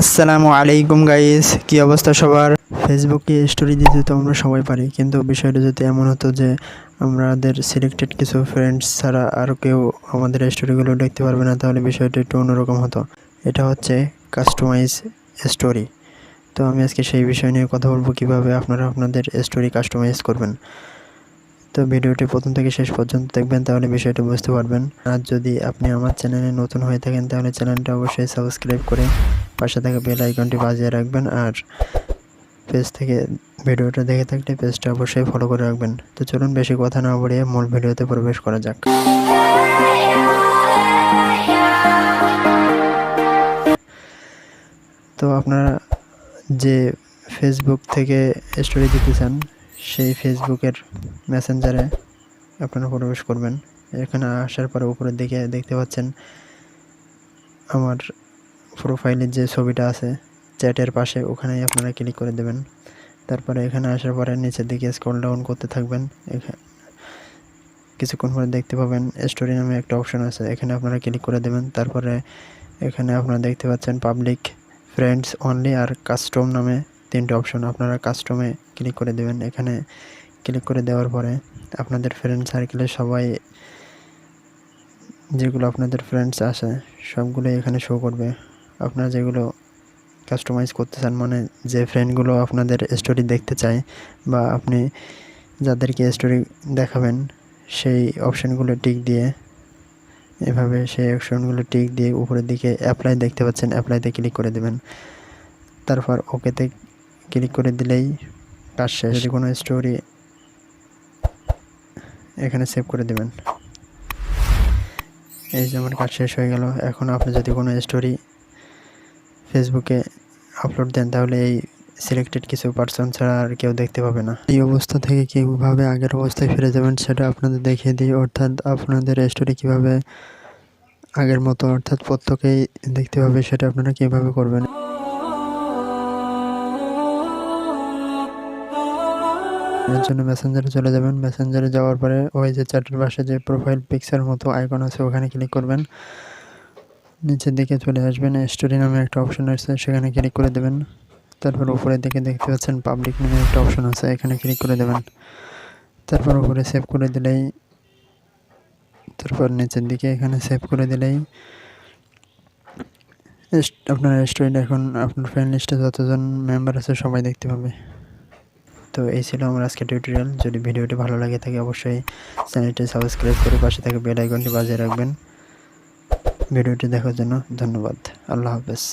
আসসালামু আলাইকুম গাইস, কি অবস্থা সবার? ফেসবুকে স্টোরি দিতে তো আমরা সবাই পারি, কিন্তু বিষয়টা যদি এমন হতো যে আমাদের সিলেক্টেড কিছু ফ্রেন্ডস ছাড়া আর কেউ আমাদের স্টোরিগুলো দেখতে পারবে না, তাহলে বিষয়টা একটু অন্যরকম হতো। এটা হচ্ছে কাস্টমাইজ স্টোরি। তো আমি আজকে সেই বিষয় নিয়ে কথা বলবো, কিভাবে আপনারা আপনাদের স্টোরি কাস্টমাইজ করবেন। তো ভিডিওটি প্রথম থেকে শেষ পর্যন্ত দেখবেন, তাহলে বিষয়টা বুঝতে পারবেন। আর যদি আপনি আমার চ্যানেলে নতুন হয়ে থাকেন, তাহলে চ্যানেলটা অবশ্যই সাবস্ক্রাইব করে পাশে থাকা বেল আইকনটি বাজিয়ে রাখবেন। আর পেজ থেকে ভিডিওটা দেখে থাকলে পেজটা অবশ্যই ফলো করে রাখবেন। তো চলুন বেশি কথা না বাড়িয়ে মূল ভিডিওতে প্রবেশ করা যাক। তো আপনারা যে ফেসবুক থেকে স্টোরি দিতে চান, সেই ফেসবুকের মেসেঞ্জারে আপনারা প্রবেশ করবেন। এখানে আসার পরে উপরের দিকে দেখতে পাচ্ছেন আমার প্রোফাইলের যে ছবিটা আছে চ্যাটের পাশে, ওখানেই আপনারা ক্লিক করে দেবেন। তারপরে এখানে আসার পরে নিচের দিকে স্ক্রল ডাউন করতে থাকবেন। কিছুক্ষণ পরে দেখতে পাবেন স্টোরি নামে একটা অপশন আছে, এখানে আপনারা ক্লিক করে দেবেন। তারপরে এখানে আপনারা দেখতে পাচ্ছেন পাবলিক, ফ্রেন্ডস অনলি আর কাস্টম নামে তিনটে অপশন। আপনারা কাস্টমে ক্লিক করে দেবেন। এখানে ক্লিক করে দেওয়ার পরে আপনাদের ফ্রেন্ড সার্কেলে সবাই, যেগুলো আপনাদের ফ্রেন্ডস আছে সবগুলো এখানে শো করবে। আপনারা যেগুলো কাস্টমাইজ করতে চান, মানে যে ফ্রেন্ডগুলো আপনাদের স্টোরি দেখতে চায় বা আপনি যাদেরকে স্টোরি দেখাবেন, সেই অপশানগুলো টিক দিয়ে, এভাবে সেই অপশানগুলো টিক দিয়ে উপরের দিকে অ্যাপ্লাই দেখতে পাচ্ছেন, অ্যাপ্লাইতে ক্লিক করে দেবেন। তারপর ওকেতে ক্লিক করে দিলেই কাজ শেষ। যদি কোনো স্টোরি এখানে সেভ করে দেবেন। এই যে আমার কাজ শেষ হয়ে গেল। এখন আপনি যদি কোনো স্টোরি ফেসবুকে আপলোড দেন, তাহলে এই সিলেক্টেড কিছু পার্সন ছাড়া আর কেউ দেখতে পাবে না। এই অবস্থা থেকে কীভাবে আগের অবস্থায় ফিরে যাবেন সেটা আপনাদের দেখিয়ে দিই, অর্থাৎ আপনাদের স্টোরি কীভাবে আগের মতো অর্থাৎ প্রত্যেকেই দেখতে পাবে, সেটা আপনারা কীভাবে করবেন। এর জন্য মেসেঞ্জারে চলে যাবেন। মেসেঞ্জারে যাওয়ার পরে ওই যে চ্যাটের পাশে যে প্রোফাইল পিকচার মতো আইকন আছে, ওখানে ক্লিক করবেন। নিচের দিকে চলে আসবেন, স্টোরি নামে একটা অপশন আছে, সেখানে ক্লিক করে দেবেন। তারপর উপরের দিকে দেখতে পাচ্ছেন পাবলিক নামে একটা অপশন আছে, এখানে ক্লিক করে দেবেন। তারপর উপরে সেভ করে দিলেই, তারপর নিচের দিকে এখানে সেভ করে দিলেই আপনার স্টোরিটা এখন আপনার ফ্রেন্ড লিস্টে যতজন মেম্বার আছে সবাই দেখতে পাবে। তো এই ছিল আমার আজকের টিউটোরিয়াল। যদি ভিডিওটি ভালো লাগে থাকে অবশ্যই চ্যানেলটি সাবস্ক্রাইব করে পাশে থাকা বেল আইকনটি বাজিয়ে রাখবেন। ভিডিওটি দেখার জন্য ধন্যবাদ। আল্লাহ হাফেজ।